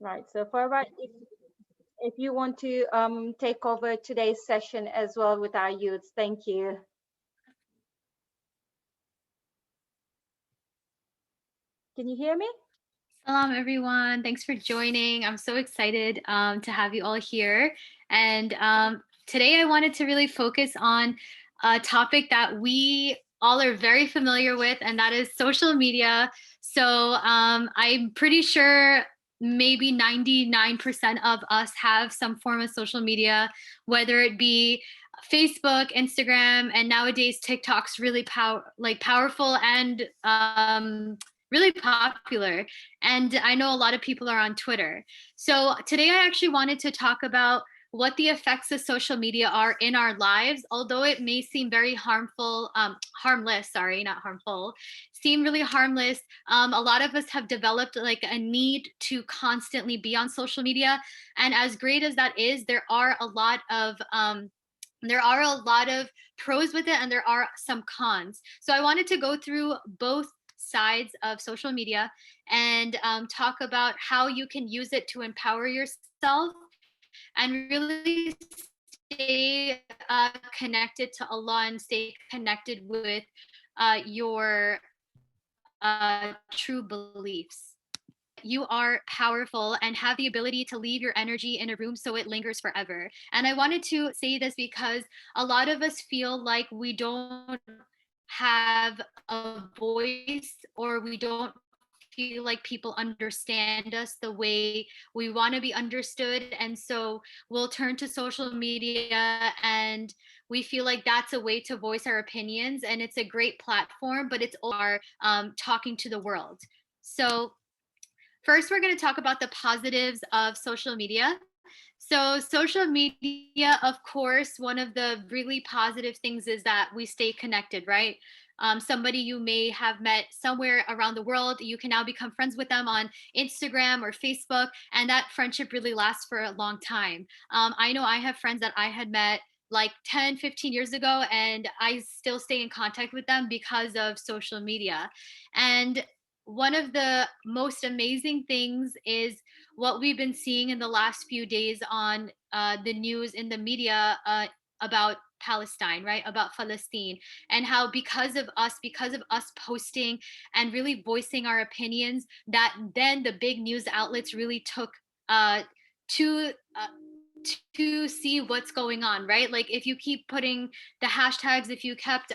Right. So Farwah, if you want to take over today's session as well with our youths, thank you. Can you hear me? Salam, everyone. Thanks for joining. I'm so excited to have you all here. And today I wanted to really focus on a topic that we all are very familiar with, and that is social media. So I'm pretty sure maybe 99% of us have some form of social media, whether it be Facebook, Instagram, and nowadays TikTok's really powerful and really popular. And I know a lot of people are on Twitter. So today I actually wanted to talk about what the effects of social media are in our lives, although it may seem very harmless, sorry, not harmful, seem really harmless. A lot of us have developed like a need to constantly be on social media. And as great as that is, there are a lot of pros with it and there are some cons. So I wanted to go through both sides of social media and talk about how you can use it to empower yourself and really stay connected to Allah and stay connected with your true beliefs. You are powerful and have the ability to leave your energy in a room so it lingers forever. And I wanted to say this because a lot of us feel like we don't have a voice or we don't feel like people understand us the way we want to be understood. And so we'll turn to social media and we feel like that's a way to voice our opinions. And it's a great platform, but it's our talking to the world. So first, we're going to talk about the positives of social media. So, social media, of course, one of the really positive things is that we stay connected, right? Somebody you may have met somewhere around the world, you can now become friends with them on Instagram or Facebook, and that friendship really lasts for a long time. I know I have friends that I had met like 10, 15 years ago, and I still stay in contact with them because of social media. And one of the most amazing things is what we've been seeing in the last few days on the news in the media about Palestine, right? About Palestine, and how because of us posting and really voicing our opinions, that then the big news outlets really took uh, to to see what's going on, right? Like if you keep putting the hashtags, if you kept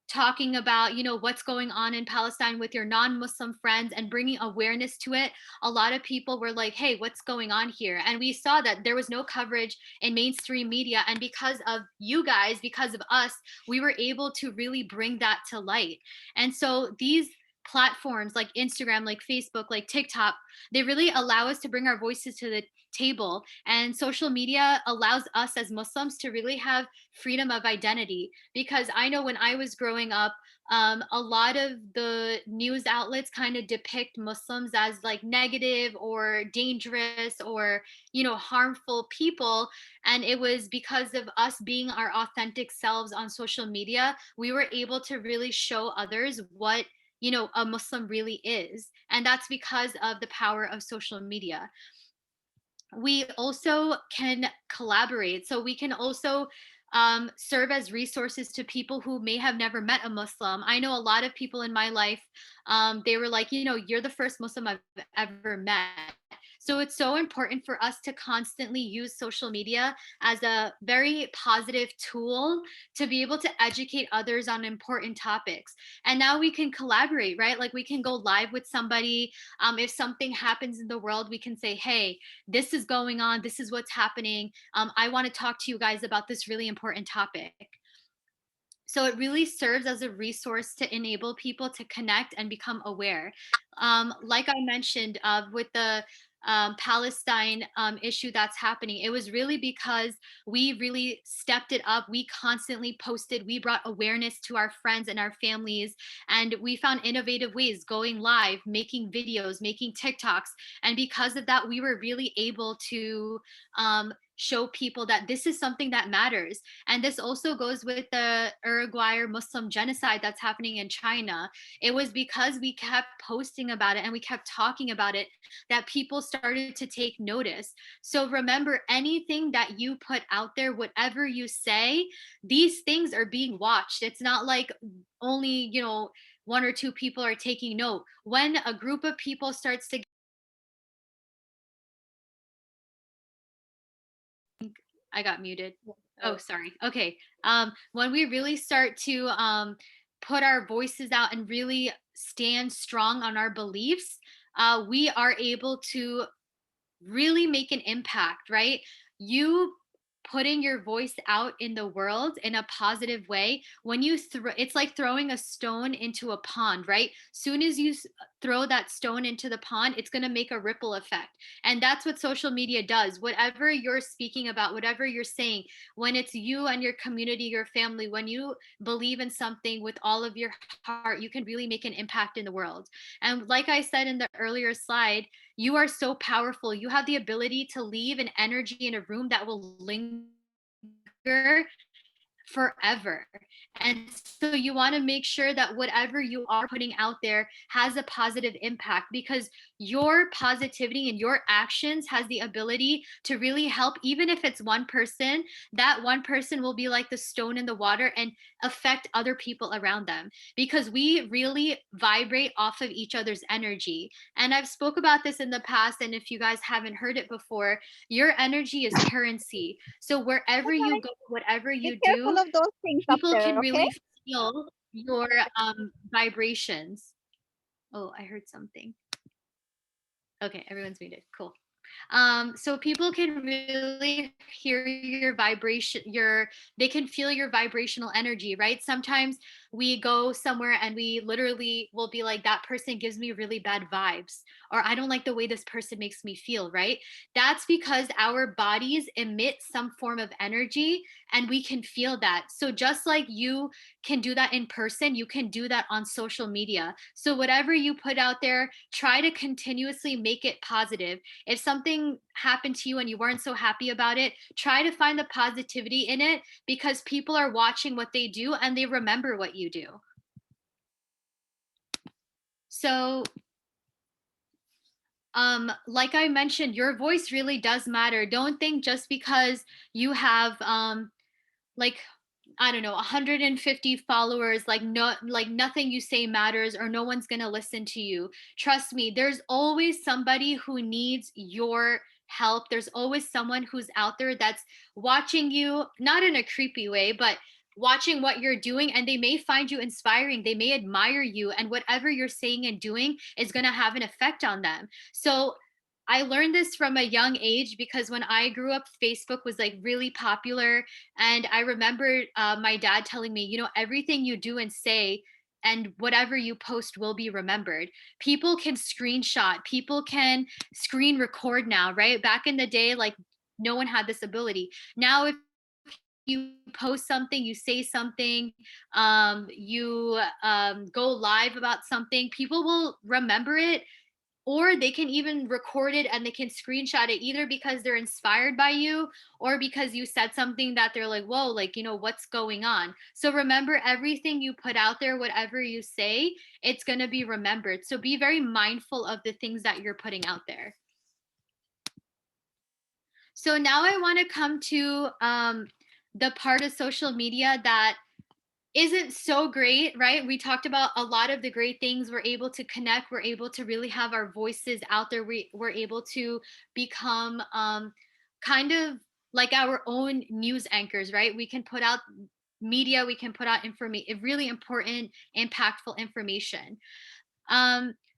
talking about what's going on in Palestine with your non-Muslim friends and bringing awareness to it, a lot of people were like, hey, what's going on here? And we saw that there was no coverage in mainstream media, and because of you guys, because of us, we were able to really bring that to light. And so these platforms like Instagram, like Facebook, like TikTok, they really allow us to bring our voices to the table. And social media allows us as Muslims to really have freedom of identity, because I know when I was growing up, a lot of the news outlets kind of depict Muslims as like negative or dangerous or harmful people. And it was because of us being our authentic selves on social media, we were able to really show others what a Muslim really is. And that's because of the power of social media. We also can collaborate. So we can also serve as resources to people who may have never met a Muslim. I know a lot of people in my life, they were like, you're the first Muslim I've ever met. So it's so important for us to constantly use social media as a very positive tool to be able to educate others on important topics. And now we can collaborate, right? Like we can go live with somebody. If something happens in the world, we can say, hey, this is going on, this is what's happening. I want to talk to you guys about this really important topic. So it really serves as a resource to enable people to connect and become aware. Like I mentioned, with the Palestine issue that's happening, it was really because we really stepped it up. We constantly posted, we brought awareness to our friends and our families, and we found innovative ways going live, making videos, making TikToks. And because of that, we were really able to show people that this is something that matters. And this also goes with the Uruguay Muslim genocide that's happening in China. It was because we kept posting about it and we kept talking about it that people started to take notice. So remember, anything that you put out there, whatever you say, these things are being watched. It's not like only, one or two people are taking note. When a group of people starts to, I got muted. Oh, sorry. Okay. When we really start to put our voices out and really stand strong on our beliefs, we are able to really make an impact, right? You putting your voice out in the world in a positive way, when you throw, it's like throwing a stone into a pond, right? Soon as you throw that stone into the pond, it's going to make a ripple effect. And that's what social media does. Whatever you're speaking about, whatever you're saying, when it's you and your community, your family, when you believe in something with all of your heart, you can really make an impact in the world. And like I said in the earlier slide, you are so powerful. You have the ability to leave an energy in a room that will linger forever. And so you want to make sure that whatever you are putting out there has a positive impact, because your positivity and your actions has the ability to really help. Even if it's one person, that one person will be like the stone in the water and affect other people around them, because we really vibrate off of each other's energy. And I've spoke about this in the past, and if you guys haven't heard it before, your energy is currency. So wherever you go, whatever Be you careful do, of those things up people can there, okay? really feel your vibrations. Oh, I heard something. Okay, everyone's muted. Cool. So people can really hear your vibration, they can feel your vibrational energy, right? Sometimes we go somewhere and we literally will be like, that person gives me really bad vibes, or I don't like the way this person makes me feel, right? That's because our bodies emit some form of energy and we can feel that. So just like you can do that in person, you can do that on social media. So whatever you put out there, try to continuously make it positive. If something happened to you and you weren't so happy about it, try to find the positivity in it, because people are watching what they do and they remember what you do. So like I mentioned, your voice really does matter. Don't think just because you have like, I don't know, 150 followers, like no, like nothing you say matters, or no one's gonna listen to you. Trust me, there's always somebody who needs your help. There's always someone who's out there that's watching you, not in a creepy way, but watching what you're doing, and they may find you inspiring. They may admire you, and whatever you're saying and doing is gonna have an effect on them. So I learned this from a young age, because when I grew up, Facebook was like really popular. And I remember my dad telling me, everything you do and say and whatever you post will be remembered. People can screenshot, people can screen record now, right? Back in the day, like no one had this ability. Now, if you post something, you say something, you go live about something, people will remember it, or they can even record it and they can screenshot it, either because they're inspired by you or because you said something that they're like, whoa, like, what's going on? So remember, everything you put out there, whatever you say, it's going to be remembered. So be very mindful of the things that you're putting out there. So now I want to come to the part of social media that isn't so great, right? We talked about a lot of the great things. We're able to connect. We're able to really have our voices out there. We're able to become kind of like our own news anchors, right? We can put out media. We can put out information, really important, impactful information.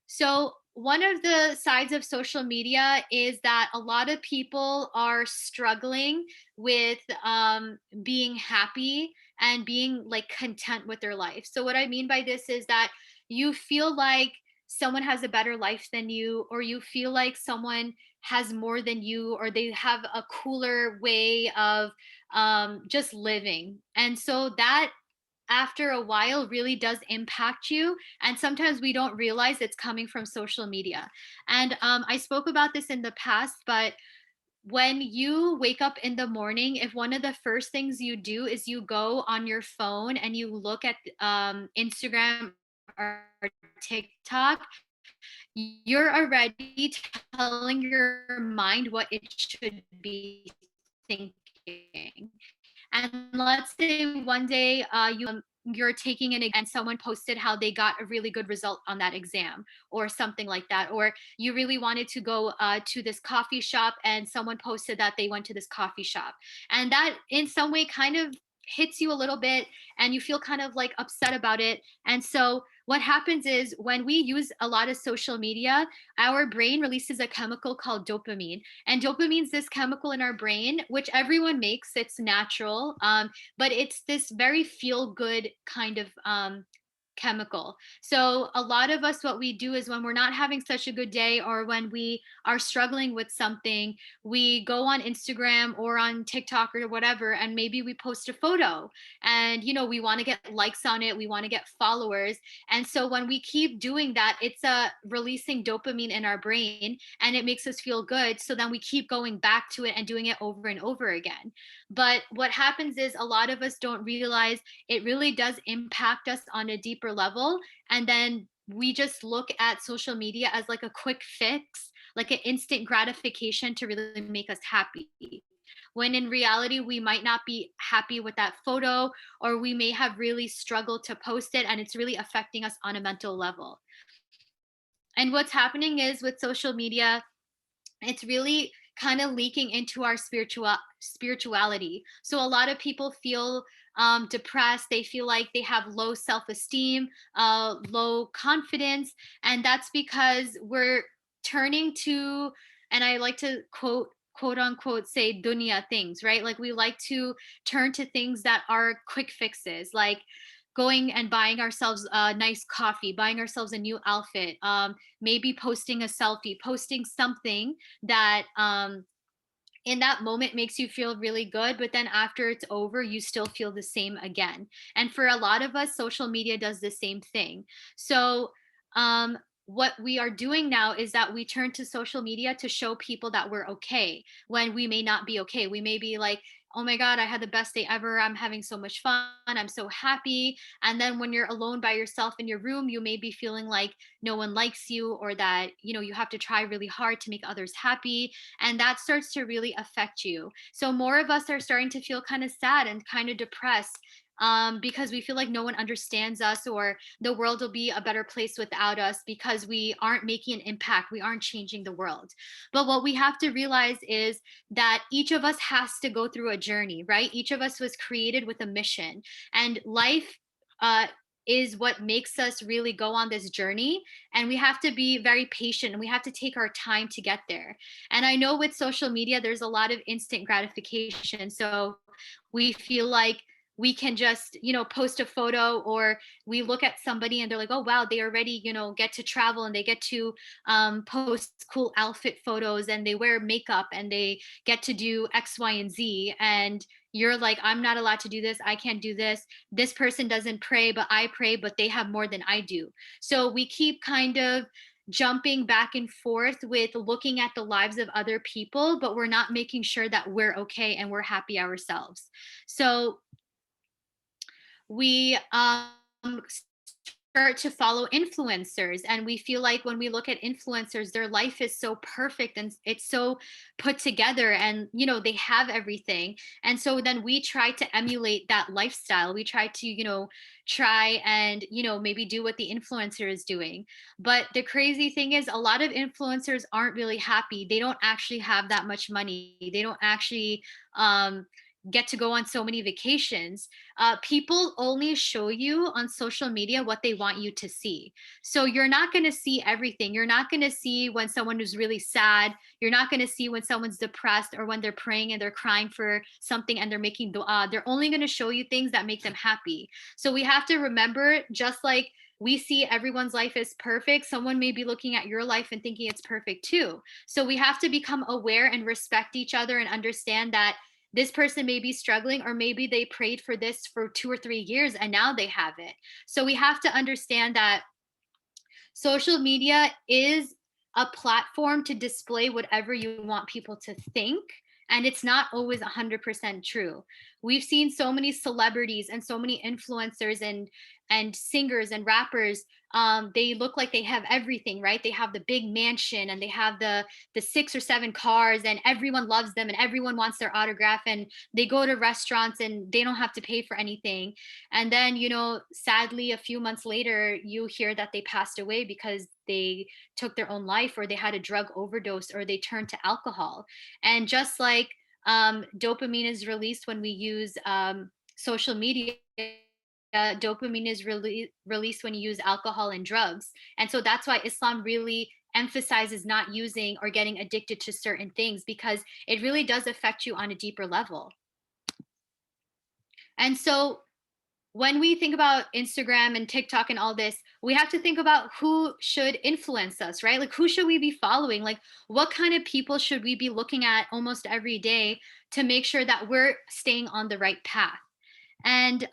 So one of the sides of social media is that a lot of people are struggling with being happy and being like content with their life. So what I mean by this is that you feel like someone has a better life than you, or you feel like someone has more than you, or they have a cooler way of just living. And so that, after a while, really does impact you, and sometimes we don't realize it's coming from social media. And I spoke about this in the past, but when you wake up in the morning, if one of the first things you do is you go on your phone and you look at Instagram or TikTok, you're already telling your mind what it should be thinking. And let's say one day you're taking an and someone posted how they got a really good result on that exam or something like that. Or you really wanted to go to this coffee shop and someone posted that they went to this coffee shop. And that in some way kind of hits you a little bit and you feel kind of like upset about it. And so what happens is when we use a lot of social media, our brain releases a chemical called dopamine. And dopamine is this chemical in our brain, which everyone makes. It's natural, but it's this very feel good kind of chemical. So a lot of us, what we do is when we're not having such a good day or when we are struggling with something, we go on Instagram or on TikTok or whatever, and maybe we post a photo and, we want to get likes on it. We want to get followers. And so when we keep doing that, it's releasing dopamine in our brain and it makes us feel good. So then we keep going back to it and doing it over and over again. But what happens is a lot of us don't realize it really does impact us on a deeper level. And then we just look at social media as like a quick fix, like an instant gratification to really make us happy. When in reality, we might not be happy with that photo, or we may have really struggled to post it, and it's really affecting us on a mental level. And what's happening is with social media, it's really kind of leaking into our spirituality. So a lot of people feel depressed. They feel like they have low self-esteem, low confidence, and that's because we're turning to, and I like to quote unquote say dunya things, right? Like we like to turn to things that are quick fixes, like going and buying ourselves a nice coffee, buying ourselves a new outfit, maybe posting a selfie, posting something that in that moment makes you feel really good, but then after it's over you still feel the same again. And for a lot of us, social media does the same thing. So what we are doing now is that we turn to social media to show people that we're okay when we may not be okay. We may be like, oh my god, I had the best day ever, I'm having so much fun, I'm so happy. And then when you're alone by yourself in your room, you may be feeling like no one likes you, or that you have to try really hard to make others happy, and that starts to really affect you. So more of us are starting to feel kind of sad and kind of depressed, because we feel like no one understands us, or the world will be a better place without us because we aren't making an impact, we aren't changing the world. But what we have to realize is that each of us has to go through a journey, right? Each of us was created with a mission, and life uh, is what makes us really go on this journey. And we have to be very patient and we have to take our time to get there. And I know with social media, there's a lot of instant gratification. So we feel like we can just post a photo, or we look at somebody and they're like, oh wow, they already get to travel and they get to post cool outfit photos and they wear makeup and they get to do X, Y, and Z, and you're like, I'm not allowed to do this, I can't do this. This person doesn't pray but I pray, but they have more than I do. So we keep kind of jumping back and forth with looking at the lives of other people, but we're not making sure that we're okay and we're happy ourselves. So we start to follow influencers, and we feel like when we look at influencers, their life is so perfect and it's so put together, and they have everything. And so then we try to emulate that lifestyle. We try to try and maybe do what the influencer is doing. But the crazy thing is, a lot of influencers aren't really happy. They don't actually have that much money. They don't actually get to go on so many vacations. People only show you on social media what they want you to see. So you're not going to see everything. You're not going to see when someone is really sad. You're not going to see when someone's depressed, or when they're praying and they're crying for something and they're making dua. They're only going to show you things that make them happy. So we have to remember, just like we see everyone's life as perfect, someone may be looking at your life and thinking it's perfect too. So we have to become aware and respect each other and understand that this person may be struggling, or maybe they prayed for this for 2 or 3 years and now they have it. So we have to understand that social media is a platform to display whatever you want people to think. And it's not always 100% true. We've seen so many celebrities and so many influencers and singers and rappers. They look like they have everything, right? They have the big mansion and they have the 6 or 7 cars, and everyone loves them and everyone wants their autograph, and they go to restaurants and they don't have to pay for anything. And then, sadly, a few months later, you hear that they passed away because they took their own life, or they had a drug overdose, or they turned to alcohol. And just like dopamine is released when we use social media, dopamine is released when you use alcohol and drugs. And so that's why Islam really emphasizes not using or getting addicted to certain things, because it really does affect you on a deeper level. And so when we think about Instagram and TikTok and all this, we have to think about who should influence us, right? Like, who should we be following? Like, what kind of people should we be looking at almost every day to make sure that we're staying on the right path? And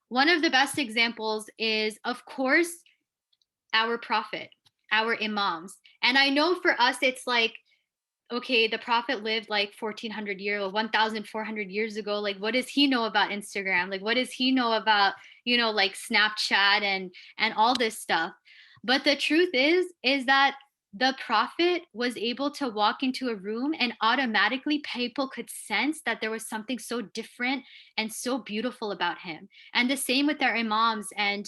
one of the best examples is, of course, our prophet, our imams. And I know for us, it's like, okay, the prophet lived like 1400 years or 1400 years ago. Like, what does he know about Instagram? Like, what does he know about, like Snapchat and all this stuff? But the truth is that the prophet was able to walk into a room and automatically people could sense that there was something so different and so beautiful about him. And the same with our imams and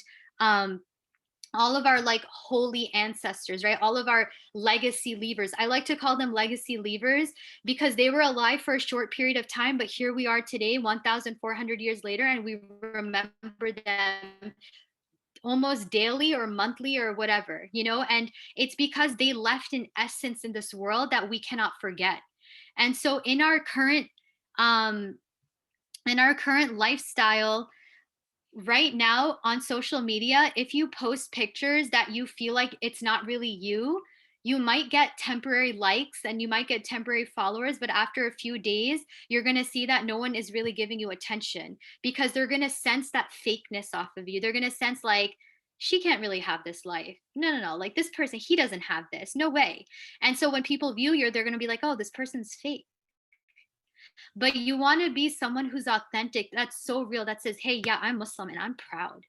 all of our like holy ancestors, right? All of our legacy leavers. I like to call them legacy leavers because they were alive for a short period of time, but here we are today, 1,400 years later, and we remember them almost daily or monthly or whatever, and it's because they left an essence in this world that we cannot forget. And so um in our current lifestyle, right now on social media, if you post pictures that you feel like it's not really you, you might get temporary likes and you might get temporary followers, but after a few days, you're going to see that no one is really giving you attention because they're going to sense that fakeness off of you. They're going to sense like, she can't really have this life. No, no, no. Like, this person, he doesn't have this. No way. And so when people view you, they're going to be like, oh, this person's fake. But you want to be someone who's authentic, that's so real, that says, hey, yeah, I'm Muslim and I'm proud.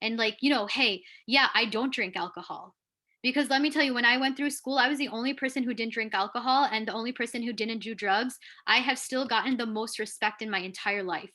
And like, hey, yeah, I don't drink alcohol. Because let me tell you, when I went through school, I was the only person who didn't drink alcohol and the only person who didn't do drugs. I have still gotten the most respect in my entire life.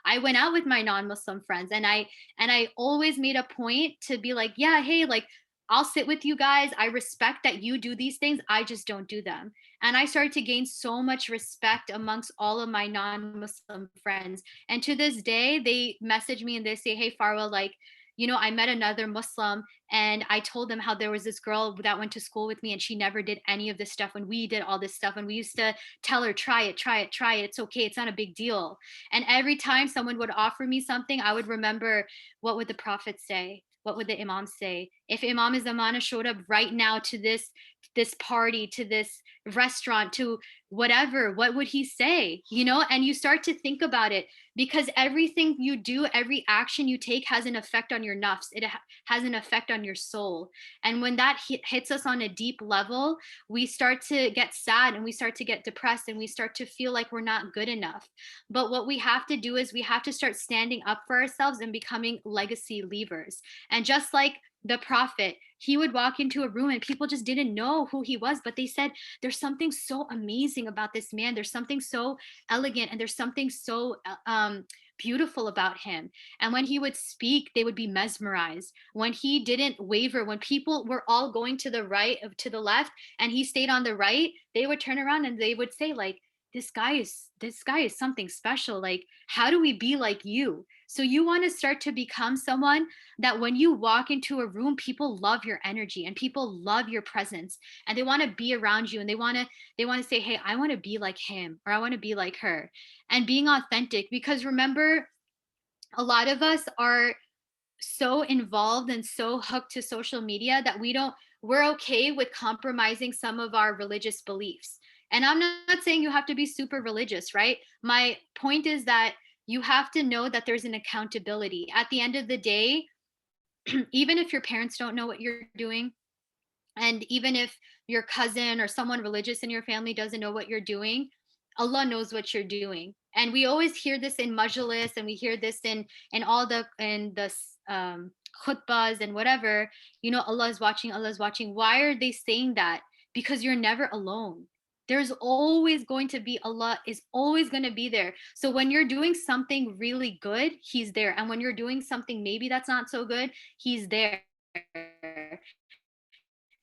I went out with my non-Muslim friends, and I always made a point to be like, yeah, hey, like, I'll sit with you guys. I respect that you do these things. I just don't do them. And I started to gain so much respect amongst all of my non-Muslim friends. And to this day, they message me and they say, hey, Farwah, like, I met another Muslim and I told them how there was this girl that went to school with me and she never did any of this stuff when we did all this stuff. And we used to tell her, try it, try it, try it. It's okay. It's not a big deal. And every time someone would offer me something, I would remember, what would the Prophet say? What would the Imam say? If Imam Zamana showed up right now to this party, to this restaurant, to whatever, what would he say? And you start to think about it, because everything you do, every action you take has an effect on your nafs. It has an effect on your soul. And when that hits us on a deep level, we start to get sad and we start to get depressed and we start to feel like we're not good enough. But what we have to do is we have to start standing up for ourselves and becoming legacy leavers. And just like the prophet, he would walk into a room and people just didn't know who he was, but they said, there's something so amazing about this man. There's something so elegant and there's something so beautiful about him. And when he would speak, they would be mesmerized. When he didn't waver, when people were all going to the right, to the left, and he stayed on the right, they would turn around and they would say, like, this guy is something special. Like, how do we be like you? So you want to start to become someone that when you walk into a room, people love your energy and people love your presence and they want to be around you, and they want to say, hey, I want to be like him, or I want to be like her. And being authentic, because remember, a lot of us are so involved and so hooked to social media that we're okay with compromising some of our religious beliefs. And I'm not saying you have to be super religious, right? My point is that you have to know that there's an accountability. At the end of the day, even if your parents don't know what you're doing, And even if your cousin or someone religious in your family doesn't know what you're doing, Allah knows what you're doing. And we always hear this in majlis, and we hear this in all the khutbahs and whatever. Allah is watching, Allah is watching. Why are they saying that? Because you're never alone. There's always going to be, Allah is always going to be there. So when you're doing something really good, He's there. And when you're doing something maybe that's not so good, He's there.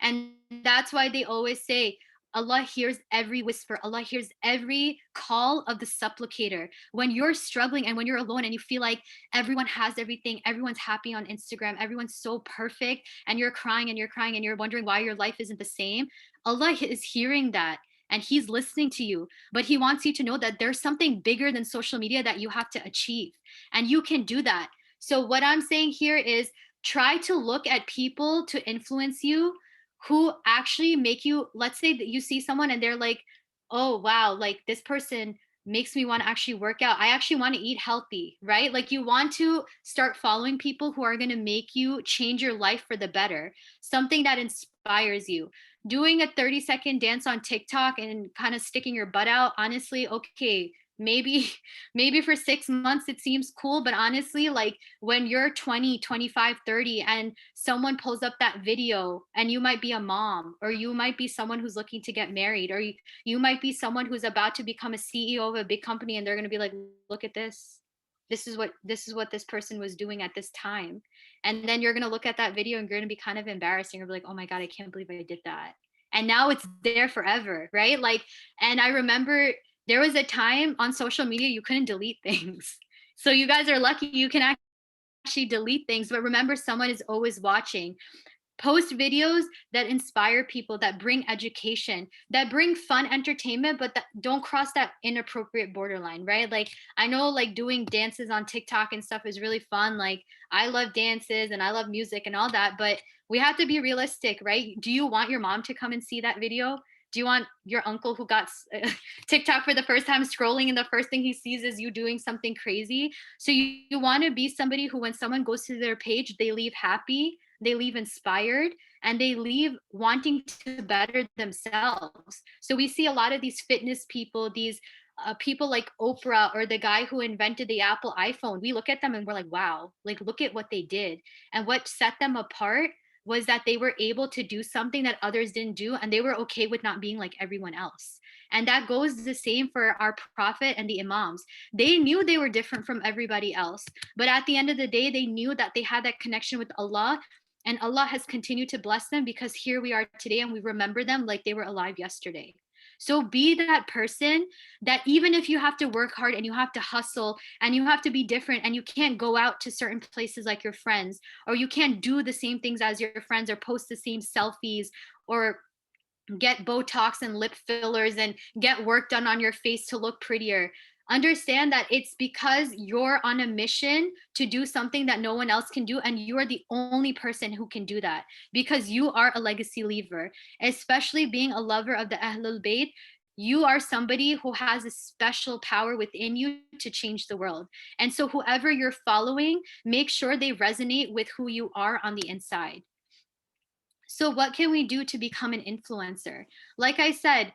And that's why they always say, Allah hears every whisper. Allah hears every call of the supplicator. When you're struggling and when you're alone and you feel like everyone has everything, everyone's happy on Instagram, everyone's so perfect, and you're crying and you're crying and you're wondering why your life isn't the same, Allah is hearing that and He's listening to you. But He wants you to know that there's something bigger than social media that you have to achieve, and you can do that. So, what I'm saying here is try to look at people to influence you who actually make you, let's say that you see someone and they're like, oh wow, like this person makes me want to actually work out, I actually want to eat healthy, right? Like you want to start following people who are going to make you change your life for the better, something that inspires you. Doing a 30-second dance on TikTok and kind of sticking your butt out, honestly, okay, maybe maybe for 6 months it seems cool, but honestly, like when you're 20, 25, 30 and someone pulls up that video, and you might be a mom, or you might be someone who's looking to get married, or you might be someone who's about to become a CEO of a big company, and they're going to be like, look at this, this is what this person was doing at this time. And then you're going to look at that video and you're going to be kind of embarrassed, and you're gonna be like, oh my god, I can't believe I did that. And now it's there forever, right? Like, and I remember there was a time on social media you couldn't delete things. So you guys are lucky you can actually delete things, but remember, someone is always watching. Post videos that inspire people, that bring education, that bring fun entertainment, but that don't cross that inappropriate borderline, right? Like I know like doing dances on TikTok and stuff is really fun. Like I love dances and I love music and all that, but we have to be realistic, right? Do you want your mom to come and see that video? Do you want your uncle who got TikTok for the first time scrolling and the first thing he sees is you doing something crazy? So you want to be somebody who, when someone goes to their page, they leave happy, they leave inspired, and they leave wanting to better themselves. So we see a lot of these fitness people, these people like Oprah or the guy who invented the Apple iPhone. We look at them and we're like, wow, like look at what they did. And what set them apart was that they were able to do something that others didn't do, and they were okay with not being like everyone else. And that goes the same for our prophet and the imams. They knew they were different from everybody else, but at the end of the day, they knew that they had that connection with Allah, and Allah has continued to bless them because here we are today and we remember them like they were alive yesterday. So be that person that even if you have to work hard and you have to hustle and you have to be different and you can't go out to certain places like your friends, or you can't do the same things as your friends or post the same selfies or get Botox and lip fillers and get work done on your face to look prettier. Understand that it's because you're on a mission to do something that no one else can do, and you are the only person who can do that because you are a legacy leaver, especially being a lover of the Ahlul Bayt. You are somebody who has a special power within you to change the world. And so, whoever you're following, make sure they resonate with who you are on the inside. So, what can we do to become an influencer? Like I said,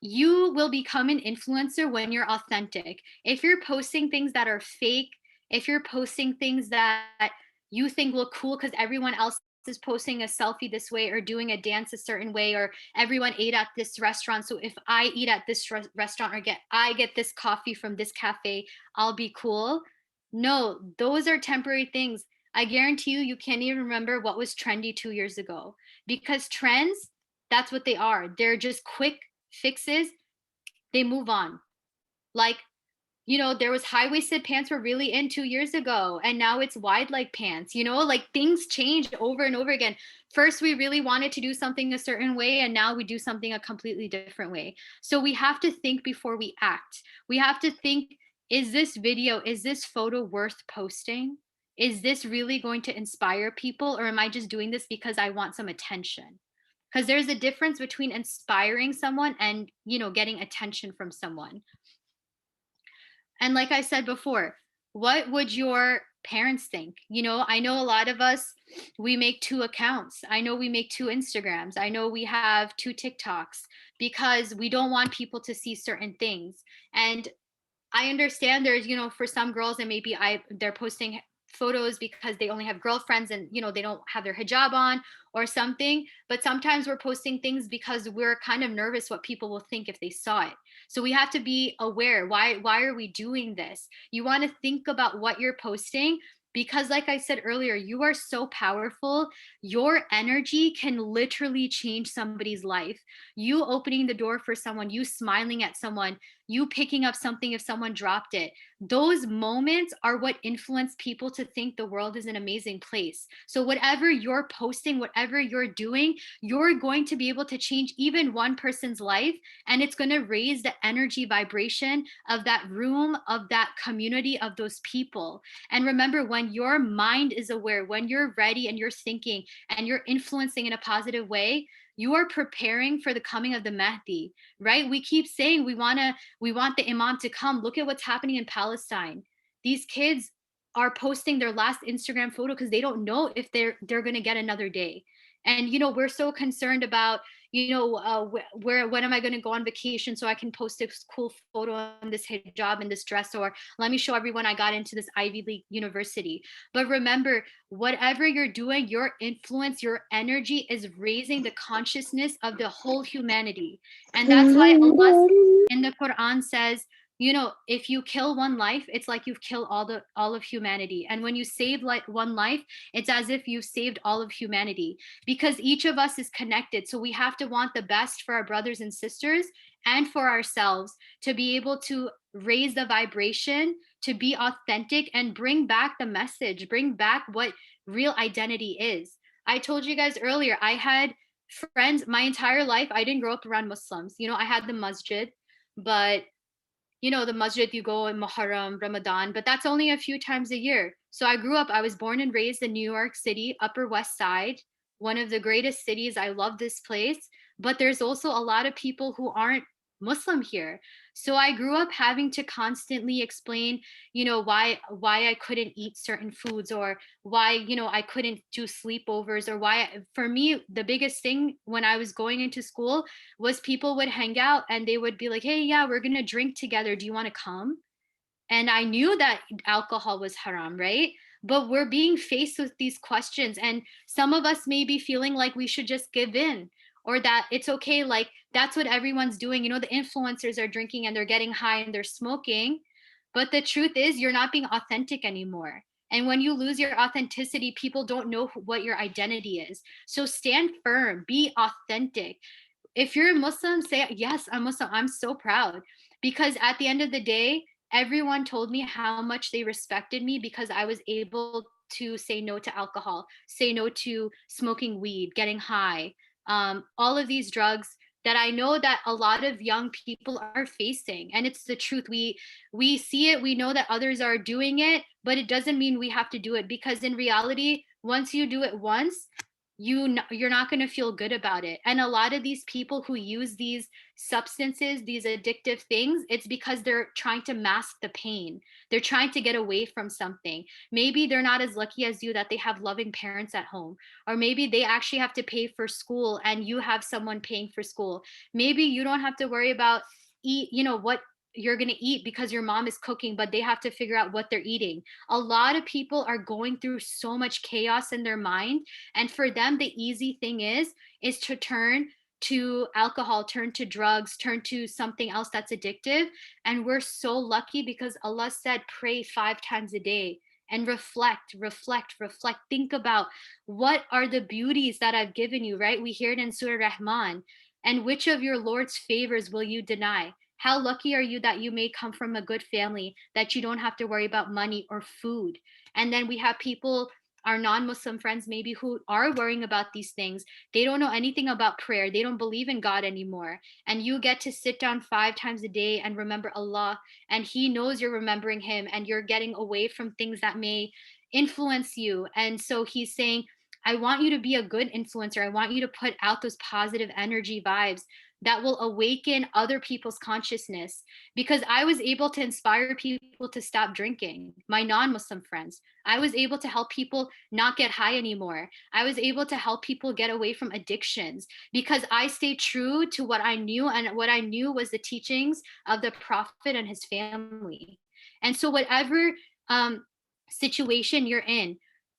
you will become an influencer when you're authentic. If you're posting things that are fake, if you're posting things that you think look cool because everyone else is posting a selfie this way or doing a dance a certain way, or everyone ate at this restaurant, so if I eat at this restaurant or get this coffee from this cafe, I'll be cool. No, those are temporary things. I guarantee you, you can't even remember what was trendy 2 years ago, because trends, that's what they are. They're just quick fixes, they move on. Like, there was high-waisted pants were really in 2 years ago, and now it's wide leg pants, like things change over and over again. First, we really wanted to do something a certain way, and now we do something a completely different way. So we have to think before we act. We have to think, is this video, is this photo worth posting? Is this really going to inspire people, or am I just doing this because I want some attention? Because there's a difference between inspiring someone and getting attention from someone. And like I said before, what would your parents think. I know a lot of us, we make 2 accounts. I know we make 2 Instagrams. I know we have 2 TikToks because we don't want people to see certain things. And I understand there's, for some girls, and maybe they're posting photos because they only have girlfriends and, they don't have their hijab on or something. But sometimes we're posting things because we're kind of nervous what people will think if they saw it. So we have to be aware. Why are we doing this? You want to think about what you're posting, because like I said earlier, you are so powerful. Your energy can literally change somebody's life. You opening the door for someone, you smiling at someone, you picking up something if someone dropped it. Those moments are what influence people to think the world is an amazing place. So whatever you're posting, whatever you're doing, you're going to be able to change even one person's life, and it's going to raise the energy vibration of that room, of that community, of those people. And remember, when your mind is aware, when you're ready and you're thinking and you're influencing in a positive way, you are preparing for the coming of the Mahdi, right? We keep saying we want the Imam to come. Look at what's happening in Palestine. These kids are posting their last Instagram photo because they don't know if they're going to get another day. And we're so concerned about, where when am I going to go on vacation so I can post a cool photo in this hijab and this dress, or let me show everyone I got into this Ivy League university. But remember, whatever you're doing, your influence, your energy is raising the consciousness of the whole humanity. And that's why Allah in the Quran says, if you kill one life, it's like you've killed all of humanity. And when you save one life, it's as if you've saved all of humanity, because each of us is connected. So we have to want the best for our brothers and sisters and for ourselves, to be able to raise the vibration, to be authentic, and bring back the message, bring back what real identity is. I told you guys earlier, I had friends my entire life. I didn't grow up around Muslims. I had the masjid, but the masjid, you go in Muharram, Ramadan, but that's only a few times a year. So I was born and raised in New York City, Upper West Side, one of the greatest cities. I love this place, but there's also a lot of people who aren't Muslim here. So I grew up having to constantly explain, why I couldn't eat certain foods, or why, I couldn't do sleepovers, or for me, the biggest thing when I was going into school was people would hang out and they would be like, hey, yeah, we're going to drink together. Do you want to come? And I knew that alcohol was haram, right? But we're being faced with these questions, and some of us may be feeling like we should just give in, or that it's okay. Like, that's what everyone's doing. The influencers are drinking and they're getting high and they're smoking. But the truth is, you're not being authentic anymore. And when you lose your authenticity, people don't know what your identity is. So stand firm, be authentic. If you're a Muslim, say, yes, I'm Muslim. I'm so proud. Because at the end of the day, everyone told me how much they respected me because I was able to say no to alcohol, say no to smoking weed, getting high, all of these drugs that I know that a lot of young people are facing. And it's the truth. We see it, we know that others are doing it, but it doesn't mean we have to do it, because in reality, once you do it once, you're not going to feel good about it. And a lot of these people who use these substances, these addictive things, it's because they're trying to mask the pain. They're trying to get away from something. Maybe they're not as lucky as you that they have loving parents at home, or maybe they actually have to pay for school and you have someone paying for school. Maybe you don't have to worry about what you're going to eat because your mom is cooking, but they have to figure out what they're eating. A lot of people are going through so much chaos in their mind, and for them, the easy thing is to turn to alcohol, turn to drugs, turn to something else that's addictive. And we're so lucky because Allah said, pray 5 times a day and reflect, reflect, reflect. Think about what are the beauties that I've given you, right? We hear it in Surah Rahman. And which of your Lord's favors will you deny? How lucky are you that you may come from a good family, that you don't have to worry about money or food? And then we have people, our non-Muslim friends maybe, who are worrying about these things. They don't know anything about prayer. They don't believe in God anymore. And you get to sit down 5 times a day and remember Allah, and He knows you're remembering Him, and you're getting away from things that may influence you. And so He's saying, I want you to be a good influencer. I want you to put out those positive energy vibes that will awaken other people's consciousness, because I was able to inspire people to stop drinking, my non-Muslim friends. I was able to help people not get high anymore. I was able to help people get away from addictions because I stayed true to what I knew, and what I knew was the teachings of the Prophet and his family. And so, whatever um, situation you're in,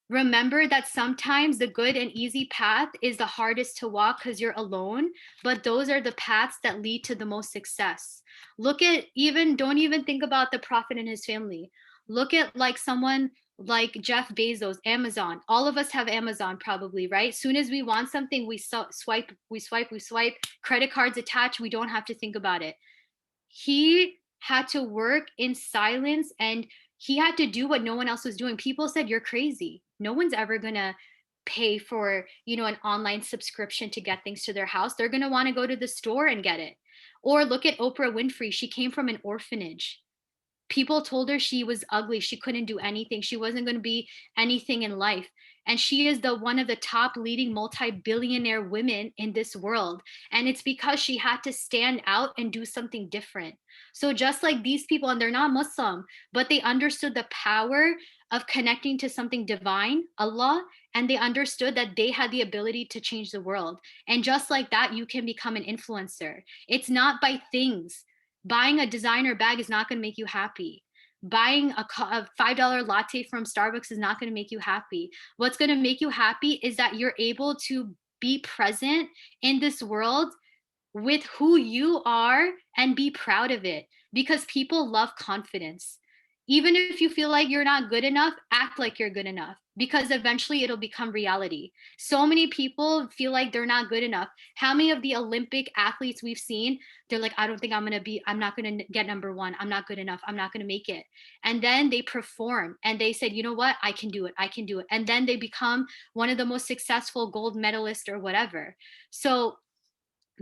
remember that sometimes the good and easy path is the hardest to walk because you're alone, but those are the paths that lead to the most success. Look at, even don't even think about the Prophet and his family. Look at like someone like Jeff Bezos, Amazon. All of us have Amazon probably, right? Soon as we want something, we swipe, credit cards attached, we don't have to think about it. He had to work in silence, and he had to do what no one else was doing. People said, "You're crazy. No one's ever going to pay for, an online subscription to get things to their house. They're going to want to go to the store and get it." Or look at Oprah Winfrey. She came from an orphanage. People told her she was ugly, she couldn't do anything, she wasn't going to be anything in life, and she is the one of the top leading multi-billionaire women in this world, and it's because she had to stand out and do something different. So just like these people, and they're not Muslim, but they understood the power of connecting to something divine, Allah, and they understood that they had the ability to change the world. And just like that, you can become an influencer. It's not by things. Buying a designer bag is not going to make you happy. Buying a $5 latte from Starbucks is not going to make you happy. What's going to make you happy is that you're able to be present in this world with who you are and be proud of it, because people love confidence. Even if you feel like you're not good enough, act like you're good enough, because eventually it'll become reality. So many people feel like they're not good enough. How many of the Olympic athletes we've seen, they're like, I don't think I'm not going to get number one. I'm not good enough. I'm not going to make it. And then they perform and they said, you know what? I can do it. I can do it. And then they become one of the most successful gold medalists or whatever. So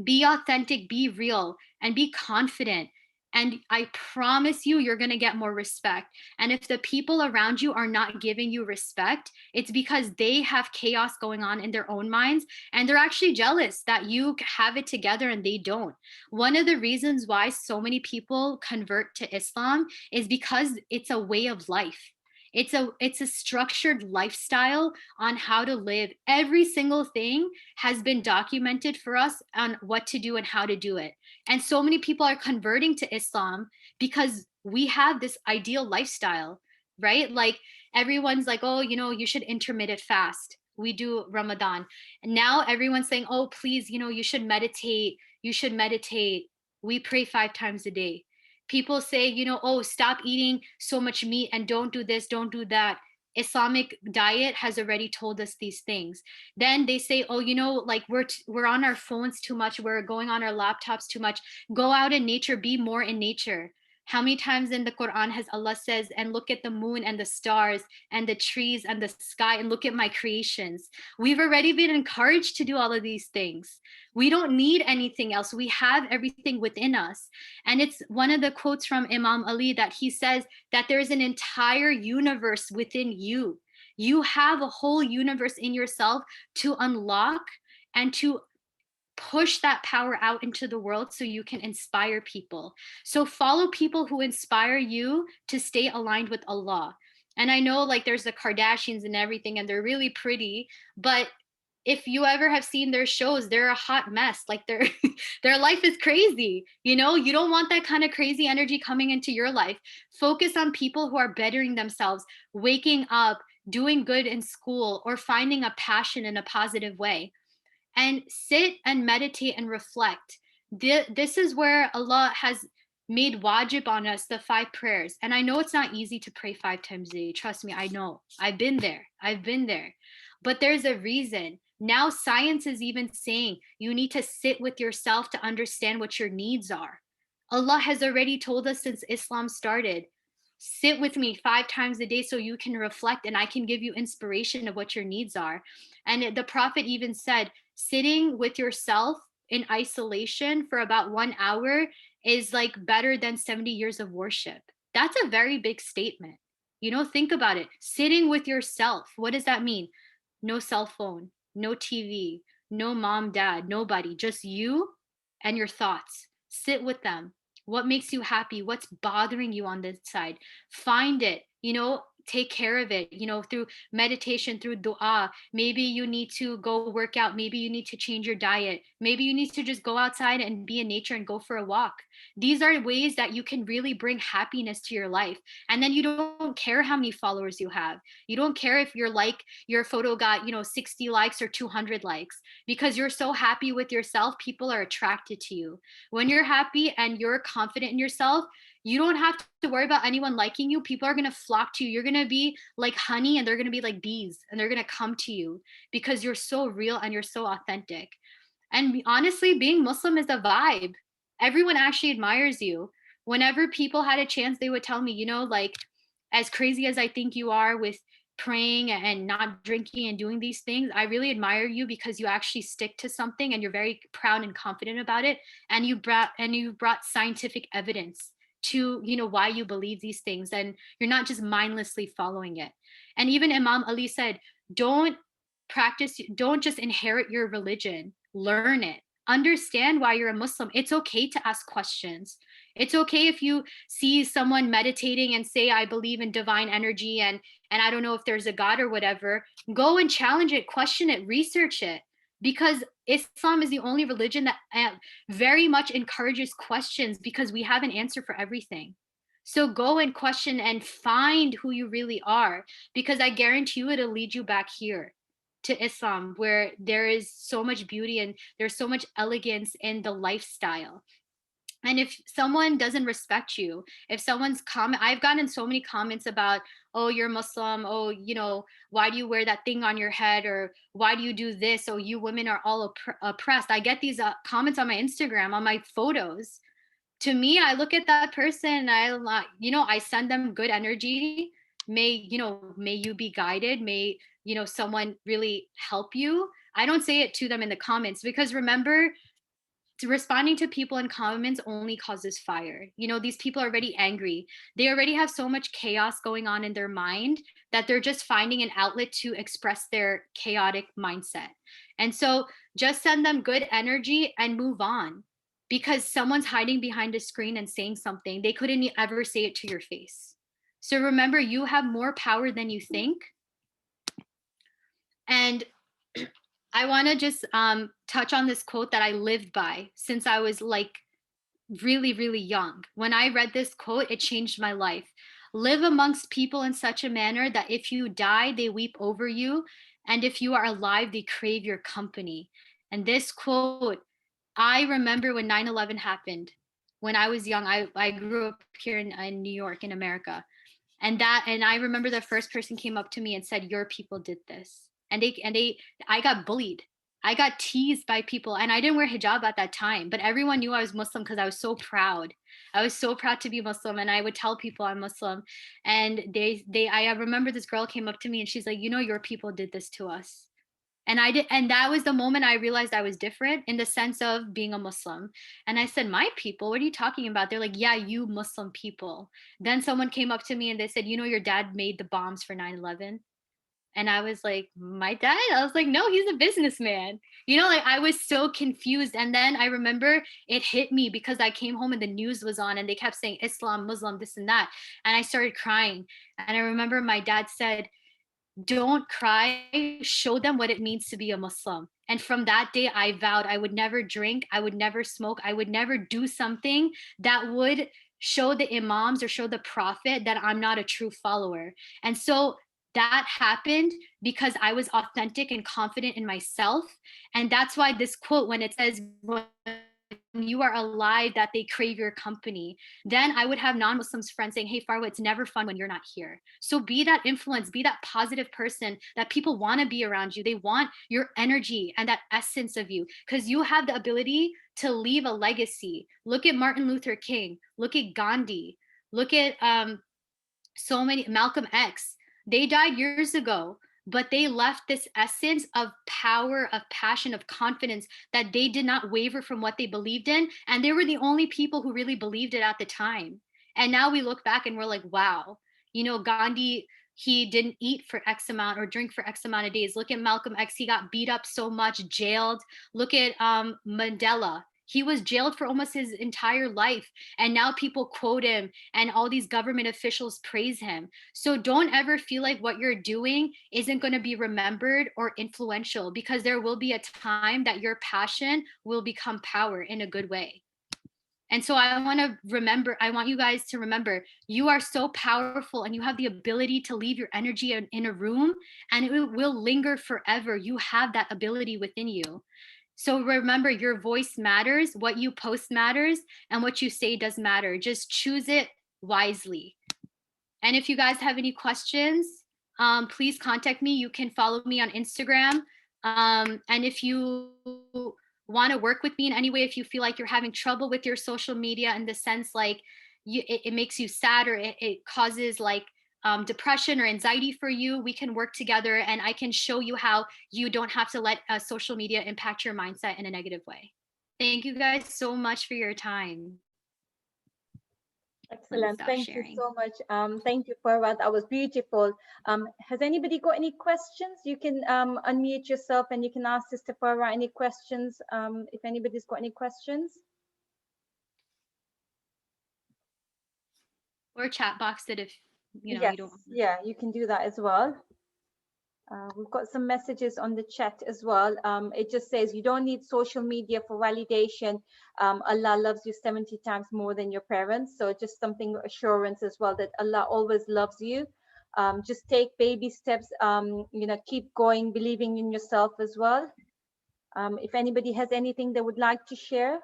be authentic, be real, and be confident. And I promise you, you're going to get more respect. And if the people around you are not giving you respect, it's because they have chaos going on in their own minds. And they're actually jealous that you have it together and they don't. One of the reasons why so many people convert to Islam is because it's a way of life. It's a structured lifestyle on how to live. Every single thing has been documented for us on what to do and how to do it. And so many people are converting to Islam because we have this ideal lifestyle, right? Like everyone's like, oh, you should intermittent fast. We do Ramadan. And now everyone's saying, oh, please, you should meditate. You should meditate. We pray 5 times a day. People say, oh, stop eating so much meat and don't do this, don't do that. Islamic diet has already told us these things. Then they say, oh, like we're on our phones too much, we're going on our laptops too much. Go out in nature, be more in nature. How many times in the Quran has Allah says, and look at the moon and the stars and the trees and the sky and look at my creations? We've already been encouraged to do all of these things. We don't need anything else. We have everything within us. And it's one of the quotes from Imam Ali that he says that there's an entire universe within you. You have a whole universe in yourself to unlock and to push that power out into the world so you can inspire people. So follow people who inspire you to stay aligned with Allah. And I know like there's the Kardashians and everything, and they're really pretty, but if you ever have seen their shows, they're a hot mess. Like their their life is crazy. You don't want that kind of crazy energy coming into your life. Focus on people who are bettering themselves, waking up, doing good in school, or finding a passion in a positive way. And sit and meditate and reflect. This is where Allah has made wajib on us the 5 prayers. And I know it's not easy to pray 5 times a day. Trust me, I know. I've been there. I've been there. But there's a reason. Now science is even saying you need to sit with yourself to understand what your needs are. Allah has already told us since Islam started, sit with me 5 times a day so you can reflect and I can give you inspiration of what your needs are. And the Prophet even said, sitting with yourself in isolation for about 1 hour is like better than 70 years of worship. That's a very big statement. Think about it. Sitting with yourself. What does that mean? no cell phone, no TV, no mom, dad, nobody, just you and your thoughts. Sit with them. What makes you happy? What's bothering you on this side? Find it, take care of it, through meditation, through dua. Maybe you need to go work out. Maybe you need to change your diet. Maybe you need to just go outside and be in nature and go for a walk. These are ways that you can really bring happiness to your life. And then you don't care how many followers you have. You don't care if your photo got, 60 likes or 200 likes, because you're so happy with yourself, people are attracted to you. When you're happy and you're confident in yourself, you don't have to worry about anyone liking you. People are going to flock to you. You're going to be like honey and they're going to be like bees, and they're going to come to you because you're so real and you're so authentic. And honestly, being Muslim is a vibe. Everyone actually admires you. Whenever people had a chance, they would tell me, like, as crazy as I think you are with praying and not drinking and doing these things, I really admire you because you actually stick to something and you're very proud and confident about it. And you brought scientific evidence to, why you believe these things, and you're not just mindlessly following it. And even Imam Ali said, don't don't just inherit your religion, learn it. Understand why you're a Muslim. It's okay to ask questions. It's okay if you see someone meditating and say, I believe in divine energy and I don't know if there's a God or whatever. Go and challenge it, question it, research it. Because Islam is the only religion that very much encourages questions, because we have an answer for everything. So go and question and find who you really are, because I guarantee you it'll lead you back here to Islam, where there is so much beauty and there's so much elegance in the lifestyle. And if someone doesn't respect you, if someone's comment, I've gotten so many comments about, oh, you're Muslim, oh, why do you wear that thing on your head, or why do you do this, oh, you women are all oppressed. I get these comments on my Instagram, on my photos. To me, I look at that person and I send them good energy. May you be guided. May, someone really help you. I don't say it to them in the comments, because remember, responding to people in comments only causes fire. These people are already angry. They already have so much chaos going on in their mind that they're just finding an outlet to express their chaotic mindset. And so just send them good energy and move on, because someone's hiding behind a screen and saying something. They couldn't ever say it to your face. So remember, you have more power than you think. And I want to just touch on this quote that I lived by since I was like really, really young. When I read this quote, it changed my life. Live amongst people in such a manner that if you die, they weep over you. And if you are alive, they crave your company. And this quote, I remember when 9/11 happened. When I was young, I grew up here in New York, in America. And I remember the first person came up to me and said, your people did this. I got bullied. I got teased by people, and I didn't wear hijab at that time, but everyone knew I was Muslim because I was so proud. I was so proud to be Muslim, and I would tell people I'm Muslim. And I remember this girl came up to me and she's like, your people did this to us. And that was the moment I realized I was different in the sense of being a Muslim. And I said, my people, what are you talking about? They're like, yeah, you Muslim people. Then someone came up to me and they said, your dad made the bombs for 9/11. And I was like, my dad? I was like, no, he's a businessman. Like I was so confused. And then I remember it hit me because I came home and the news was on and they kept saying Islam, Muslim, this and that. And I started crying. And I remember my dad said, don't cry, show them what it means to be a Muslim. And from that day, I vowed I would never drink, I would never smoke, I would never do something that would show the imams or show the prophet that I'm not a true follower. And so that happened because I was authentic and confident in myself. And that's why this quote, when it says, when you are alive, that they crave your company, then I would have non-Muslims friends saying, hey, Farwah, it's never fun when you're not here. So be that influence, be that positive person that people want to be around you. They want your energy and that essence of you, because you have the ability to leave a legacy. Look at Martin Luther King, look at Gandhi, look at so many, Malcolm X. They died years ago, but they left this essence of power, of passion, of confidence, that they did not waver from what they believed in. And they were the only people who really believed it at the time. And now we look back and we're like, wow, Gandhi he didn't eat for X amount or drink for X amount of days. Look at Malcolm X. He got beat up so much, jailed. Look at Mandela. He was jailed for almost his entire life. And now people quote him and all these government officials praise him. So don't ever feel like what you're doing isn't going to be remembered or influential, because there will be a time that your passion will become power in a good way. And so I want you guys to remember, you are so powerful and you have the ability to leave your energy in a room and it will linger forever. You have that ability within you. So remember, your voice matters, what you post matters, and what you say does matter. Just choose it wisely. And if you guys have any questions, please contact me. You can follow me on Instagram. And if you want to work with me in any way, if you feel like you're having trouble with your social media in the sense like it makes you sad, or it causes like depression or anxiety for you, we can work together and I can show you how you don't have to let social media impact your mindset in a negative way. Thank you guys so much for your time. Excellent. Thank you so much. Thank you, Farwah. That was beautiful. Has anybody got any questions? You can unmute yourself and you can ask Sister Farwah any questions, if anybody's got any questions. Or chat box it if you yes, you don't. Yeah, you can do that as well. We've got some messages on the chat as well. It just says you don't need social media for validation. Allah loves you 70 times more than your parents. So just something assurance as well that Allah always loves you. Just take baby steps, keep going, believing in yourself as well. If anybody has anything they would like to share.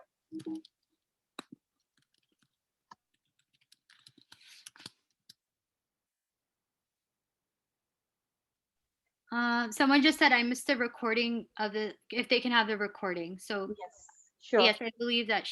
Someone just said I missed the recording of if they can have the recording. So yes, sure. Yes, I believe that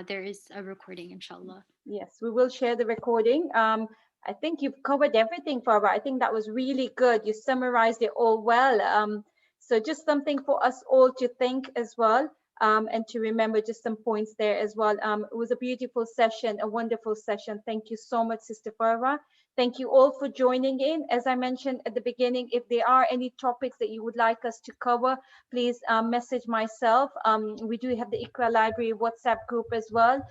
there is a recording, inshallah. Yes, we will share the recording. I think you've covered everything, Farwah. I think that was really good. You summarized it all well. So just something for us all to think as well, and to remember just some points there as well. It was a beautiful session, a wonderful session. Thank you so much, Sister Farwah. Thank you all for joining in. As I mentioned at the beginning, if there are any topics that you would like us to cover, please message myself. We do have the Iqra Library WhatsApp group as well.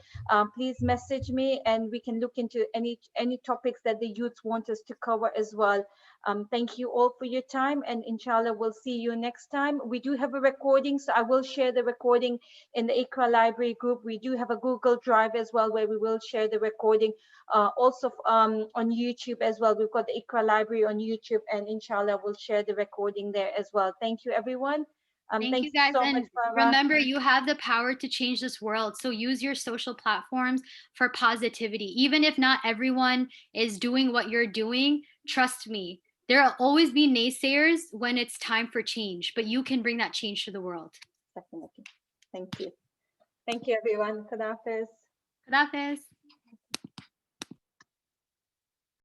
Please message me and we can look into any topics that the youths want us to cover as well. Thank you all for your time, and inshallah we'll see you next time. We do have a recording, so I will share the recording in the Iqra Library group. We do have a Google Drive as well where we will share the recording. Also on YouTube as well. We've got the Iqra Library on YouTube, and inshallah we'll share the recording there as well. Thank you, everyone. Thank you guys, so and remember, you have the power to change this world. So use your social platforms for positivity. Even if not everyone is doing what you're doing, trust me, there will always be naysayers when it's time for change, but you can bring that change to the world. Definitely. Thank you. Thank you, everyone. Khadafis. Khadafis.